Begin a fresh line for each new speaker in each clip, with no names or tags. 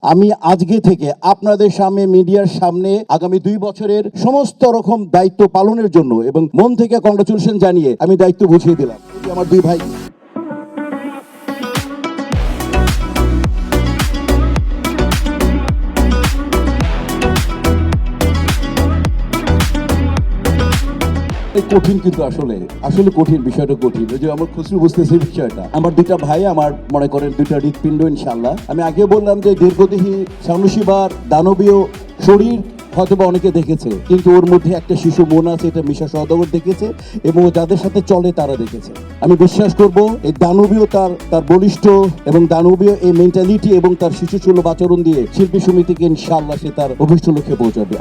আমি আজকে থেকে আপনাদের সামনে মিডিয়ার সামনে আগামী 2 বছরের সমস্ত রকম দায়িত্ব পালনের জন্য এবং মন থেকে কংগ্রাচুলেশন জানিয়ে আমি দায়িত্ব বুঝিয়ে দিলাম। আমার 2 ভাই কঠিন, কিন্তু আসলে কঠিন, বিষয়টা কঠিন। ওই যে আমার খুশি বুঝতেছি বিষয়টা। আমার 2টা ভাই, আমার মনে করেন 2টা হৃৎপিণ্ড ইনশাআল্লাহ। আমি আগে বললাম যে দীর্ঘদেহী সানুশিবার দানবীয় শরীর হয়তোবা অনেকে দেখেছে, কিন্তু ওর মধ্যে একটা শিশু মন আছে, এটা মিশা সওদাগর দেখেছে এবং যাদের সাথে চলে তারা দেখেছে। আমি বিশ্বাস করব এই দানবীয় তার বলিষ্ঠ এবং দানবীয় এই মেন্টালিটি এবং তার শিশুসুলভ আচরণ দিয়ে শিল্পী সমিতিকে ইনশাআল্লাহ সে তার অভিষ্ট লক্ষ্যে পৌঁছাবে।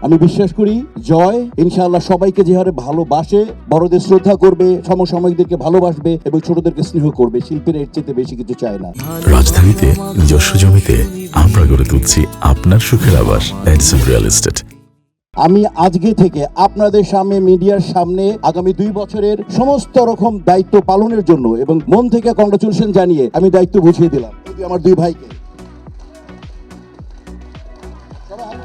আমি বিশ্বাস করি জয় ইনশাআল্লাহ সবাইকে যে হারে ভালোবাসে, বড়দের শ্রদ্ধা করবে, সমসাময়িকদেরকে ভালোবাসবে এবং ছোটদেরকে স্নেহ করবে। শিল্পীরা এর চেয়ে বেশি কিছু চায় না।
রাজধানীতে নিজস্ব জমিতে আমরা গড়ে তুলছি আপনার সুখের আবাস এডিসন রিয়েল এস্টেট।
আমি আজকে থেকে আপনাদের সামনে মিডিয়ার সামনে আগামী 2 বছরের সমস্ত রকম দায়িত্ব পালনের জন্য এবং মন থেকে কংগ্রাচুলেশন জানিয়ে আমি দায়িত্ব বুঝিয়ে দিলাম আমার 2 ভাইকে।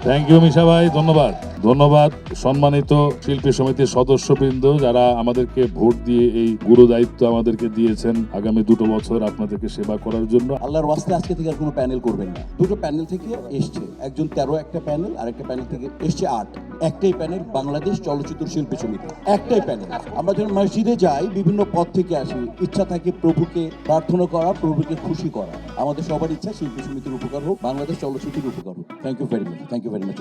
থ্যাংক ইউ মিশা ভাই, ধন্যবাদ। সম্মানিত শিল্পী সমিতির সদস্যবৃন্দ যারা আমাদেরকে ভোট দিয়ে এই গুরু দায়িত্ব আমাদেরকে দিয়েছেন আগামী 2 বছর আপনাদেরকে সেবা করার জন্য।
আল্লাহর ওয়াস্তে আজকে থেকে আর কোনো প্যানেল করবেন না। 2টো প্যানেল থেকে এসছে, একজন 13 একটা প্যানেল, আর একটা প্যানেল থেকে এসছে 8। একটাই প্যানেল, বাংলাদেশ চলচ্চিত্র শিল্পী সমিতি, একটাই প্যানেল। আমরা যখন মসজিদে যাই, বিভিন্ন পথ থেকে আসি, ইচ্ছা থাকে প্রভুকে প্রার্থনা করা, প্রভুকে খুশি করা। আমাদের সবার ইচ্ছা শিল্পী সমিতির উপকার হোক, বাংলাদেশ চলচ্চিত্রের উপকার হোক। Thank you very much.